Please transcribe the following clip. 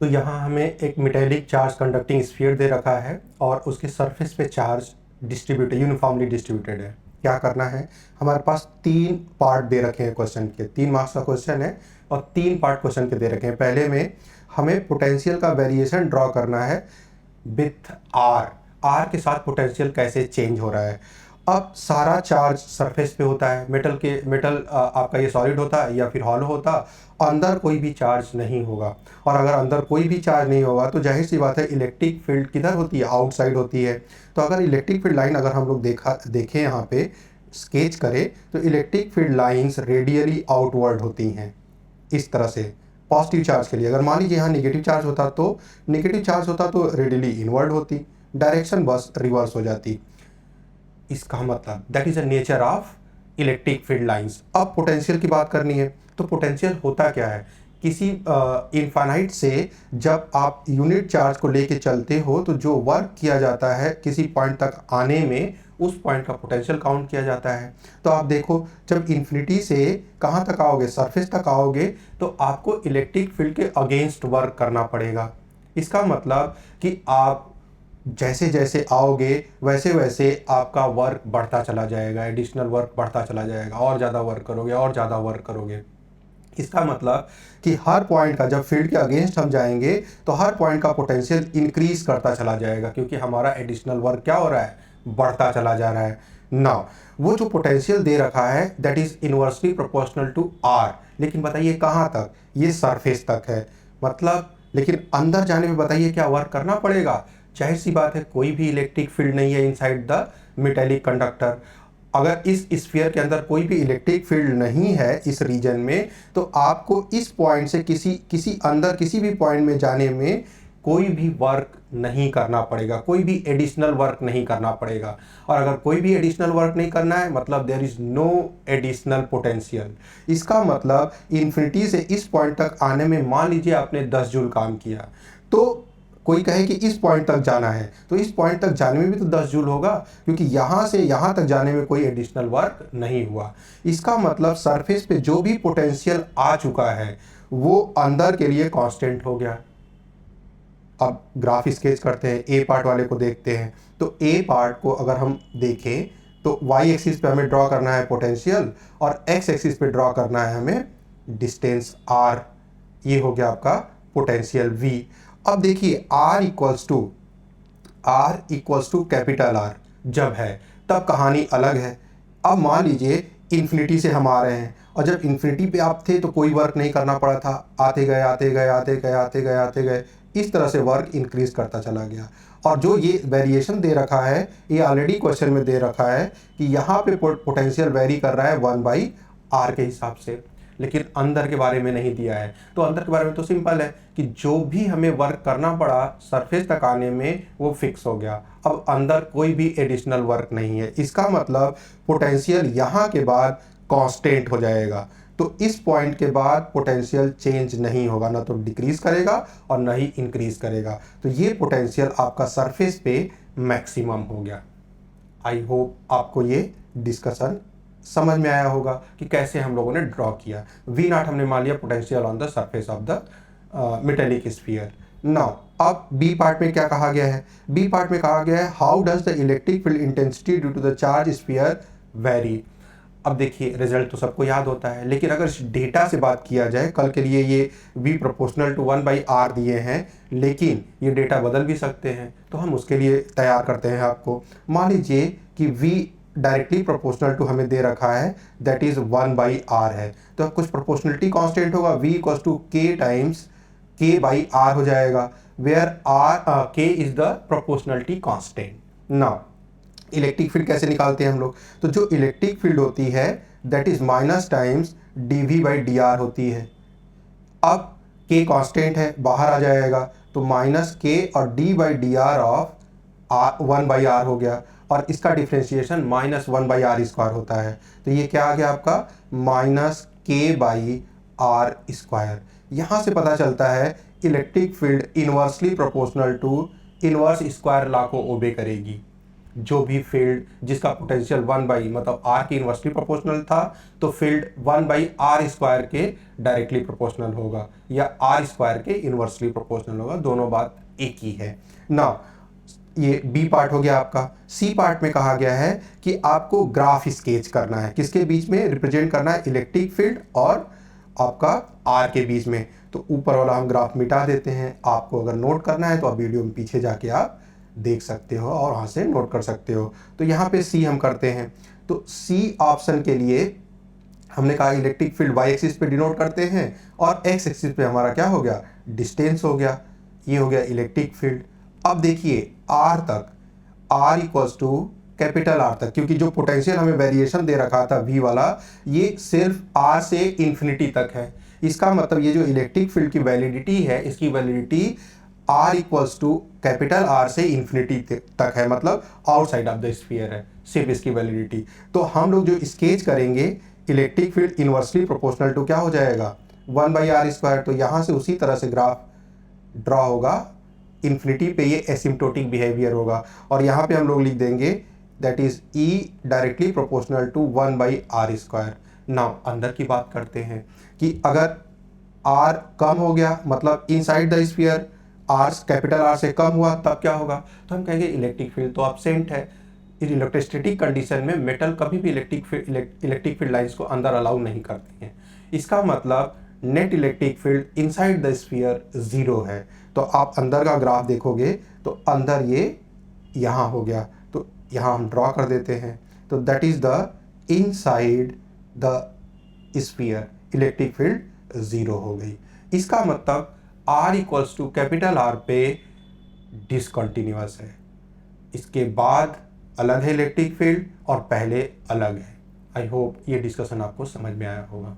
तो यहाँ हमें एक मेटेलिक चार्ज कंडक्टिंग स्फीयर दे रखा है और उसके सरफेस पे चार्ज डिस्ट्रीब्यूटेड यूनिफॉर्मली डिस्ट्रीब्यूटेड है। क्या करना है, हमारे पास 3 पार्ट दे रखे हैं क्वेश्चन के, 3 मार्क्स का क्वेश्चन है और 3 पार्ट क्वेश्चन के दे रखे हैं। पहले में हमें पोटेंशियल का वेरिएशन ड्रॉ करना है विथ आर के साथ पोटेंशियल कैसे चेंज हो रहा है। अब सारा चार्ज सरफेस पे होता है, मेटल आपका ये सॉलिड होता है या फिर हॉलो होता, अंदर कोई भी चार्ज नहीं होगा। और अगर अंदर कोई भी चार्ज नहीं होगा तो जाहिर सी बात है इलेक्ट्रिक फील्ड किधर होती है, आउटसाइड होती है। तो अगर इलेक्ट्रिक फील्ड लाइन अगर हम लोग देखें यहाँ पे स्केच करें तो electric field lines radially outward होती हैं इस तरह से। पॉजिटिव चार्ज के लिए अगर मान लीजिए यहाँ नेगेटिव चार्ज होता तो रेडियली इनवर्ड होती, डायरेक्शन बस रिवर्स हो जाती। इसका मतलब that is a nature of electric field lines. अब पोटेंशियल की बात करनी है तो पोटेंशियल होता क्या है, किसी इनफाइनाइट से जब आप यूनिट चार्ज को लेके चलते हो तो जो वर्क किया जाता है किसी पॉइंट तक आने में, उस पॉइंट का पोटेंशियल काउंट किया जाता है। तो आप देखो जब इन्फिनिटी से कहाँ तक आओगे, सरफेस तक आओगे, तो आपको इलेक्ट्रिक फील्ड के अगेंस्ट वर्क करना पड़ेगा। इसका मतलब कि आप जैसे जैसे आओगे वैसे वैसे आपका वर्क बढ़ता चला जाएगा, एडिशनल वर्क बढ़ता चला जाएगा, और ज़्यादा वर्क करोगे और ज़्यादा वर्क करोगे। इसका मतलब कि हर पॉइंट का जब फील्ड के अगेंस्ट हम जाएंगे तो हर पॉइंट का पोटेंशियल इंक्रीज करता चला जाएगा, क्योंकि हमारा एडिशनल वर्क क्या हो रहा है, बढ़ता चला जा रहा है। नाउ वो जो पोटेंशियल दे रखा है that is inversely proportional to R, लेकिन बताइए कहाँ तक, ये सरफेस तक है। मतलब लेकिन अंदर जाने में बताइए क्या वर्क करना पड़ेगा। जाहिर सी बात है कोई भी इलेक्ट्रिक फील्ड नहीं है इनसाइड द मेटेलिक कंडक्टर। अगर इस स्फीयर के अंदर कोई भी इलेक्ट्रिक फील्ड नहीं है इस रीजन में, तो आपको इस पॉइंट से किसी भी पॉइंट में जाने में कोई भी वर्क नहीं करना पड़ेगा, कोई भी एडिशनल वर्क नहीं करना पड़ेगा। और अगर कोई भी एडिशनल वर्क नहीं करना है मतलब there is no additional potential. इसका मतलब इन्फिनिटी से इस पॉइंट तक आने में मान लीजिए आपने 10 जूल काम किया, तो कोई कहे कि इस पॉइंट तक जाना है तो इस पॉइंट तक जाने में भी तो 10 जूल होगा, क्योंकि यहाँ से यहाँ तक जाने में कोई एडिशनल वर्क नहीं हुआ। इसका मतलब सरफेस पे जो भी पोटेंशियल आ चुका है वो अंदर के लिए कांस्टेंट हो गया। अब ग्राफ स्केच करते हैं, ए पार्ट वाले को देखते हैं। तो ए पार्ट को अगर हम देखें तो वाई एक्सिस पे हमें ड्रॉ करना है पोटेंशियल और एक्स एक्सिस पे ड्रॉ करना है हमें डिस्टेंस आर। ये हो गया आपका पोटेंशियल वी। अब देखिए R equals to capital R जब है तब कहानी अलग है। अब मान लीजिए इन्फिनिटी से हम आ रहे हैं और जब इन्फिनिटी पे आप थे तो कोई वर्क नहीं करना पड़ा था, आते गए आते गए आते गए आते गए आते गए, इस तरह से वर्क इंक्रीज करता चला गया। और जो ये वेरिएशन दे रखा है ये ऑलरेडी क्वेश्चन में दे रखा है कि यहाँ पे पोटेंशियल वेरी कर रहा है 1/r के हिसाब से, लेकिन अंदर के बारे में नहीं दिया है। तो अंदर के बारे में तो सिंपल है कि जो भी हमें वर्क करना पड़ा सरफेस तक आने में वो फिक्स हो गया। अब अंदर कोई भी एडिशनल वर्क नहीं है, इसका मतलब पोटेंशियल यहाँ के बाद कांस्टेंट हो जाएगा। तो इस पॉइंट के बाद पोटेंशियल चेंज नहीं होगा, ना तो डिक्रीज करेगा और ना ही इंक्रीज करेगा। तो ये पोटेंशियल आपका सरफेस पे मैक्सिमम हो गया। आई होप आपको ये डिस्कशन समझ में आया होगा कि कैसे हम लोगों ने ड्रॉ किया। वी नॉट हमने मान लिया potential on the surface of the metallic sphere. Now अब बी पार्ट में क्या कहा गया है, बी पार्ट में कहा गया है how does the electric field intensity due to the charge sphere vary. अब देखिए रिजल्ट तो सबको याद होता है, लेकिन अगर इस डेटा से बात किया जाए, कल के लिए ये v प्रोपोर्शनल टू 1/r दिए हैं, लेकिन ये डेटा बदल भी सकते हैं, तो हम उसके लिए तैयार करते हैं आपको। मान लीजिए कि v डायरेक्टली प्रोपोर्शनल टू हमें दे रखा है दैट इज 1/r है, तो कुछ प्रोपोर्शनलिटी कांस्टेंट होगा, v equals to k times k/r हो जाएगा, where k is the proportionality constant. Now electric field कैसे निकालते हैं हम लोग, तो जो इलेक्ट्रिक फील्ड होती है that is minus times dv/dr होती है। अब k कांस्टेंट है बाहर आ जाएगा, तो माइनस k और d/dr ऑफ 1/r हो गया, और इसका डिफ्रेंशिएशन -1/r² होता है। तो ये क्या आ गया आपका -k/r²। यहाँ से पता चलता है electric field inversely proportional to inverse square law को ओबे करेगी। जो भी फील्ड जिसका पोटेंशियल 1 बाई मतलब आर के इन्वर्सली प्रोपोर्शनल था, तो फील्ड 1 बाई आर स्क्वायर के डायरेक्टली प्रोपोर्शनल होगा या आर स्क्वायर के इन्वर्सली प्रोपोर्शनल होगा, दोनों बात एक ही है ना। ये बी पार्ट हो गया आपका। सी पार्ट में कहा गया है कि आपको ग्राफ स्केच करना है, किसके बीच में रिप्रेजेंट करना है, इलेक्ट्रिक फील्ड और आपका आर के बीच में। तो ऊपर वाला हम ग्राफ मिटा देते हैं, आपको अगर नोट करना है तो आप वीडियो में पीछे जाके आप देख सकते हो और वहाँ से नोट कर सकते हो। तो यहाँ पे सी हम करते हैं, तो सी ऑप्शन के लिए हमने कहा इलेक्ट्रिक फील्ड वाई एक्सिस पे डिनोट करते हैं और एक्स एक्सिस पे हमारा क्या हो गया, डिस्टेंस हो गया। ये हो गया इलेक्ट्रिक फील्ड। अब देखिए आर तक, R equals to capital R तक, क्योंकि जो पोटेंशियल हमें वेरिएशन दे रखा था वी वाला, ये सिर्फ आर से इन्फिनिटी तक है। इसका मतलब ये जो इलेक्ट्रिक फील्ड की वैलिडिटी है, इसकी validity R equals to capital R से इन्फिनिटी तक है, मतलब आउटसाइड ऑफ द स्फीयर है सिर्फ इसकी वैलिडिटी। तो हम लोग जो स्केच करेंगे electric field inversely proportional to क्या हो जाएगा, 1 बाई आर स्क्वायर। तो यहाँ से उसी तरह से ग्राफ ड्रॉ होगा, इन्फिनिटी पे ये एसिम्प्टोटिक बिहेवियर होगा और यहाँ पे हम लोग लिख देंगे that is E directly proportional to 1 by R square. Now अंदर की बात करते हैं कि अगर आर कम हो गया मतलब inside the sphere are capital R से कम हुआ तब क्या होगा, तो हम कहेंगे इलेक्ट्रिक फील्ड तो एब्सेंट है। इस इलेक्ट्रोस्टैटिक कंडीशन में मेटल कभी भी इलेक्ट्रिक फील्ड लाइंस को अंदर अलाउ नहीं करती हैं। इसका मतलब net electric field inside the sphere 0 है। तो आप अंदर का ग्राफ देखोगे तो अंदर ये यहाँ हो गया, तो यहाँ हम ड्रॉ कर देते हैं। तो that is the inside the sphere electric field 0 हो गई। इसका मतलब R equals to capital R पे डिसकंटिन्यूअस है, इसके बाद अलग है इलेक्ट्रिक फील्ड और पहले अलग है। आई होप ये डिस्कशन आपको समझ में आया होगा।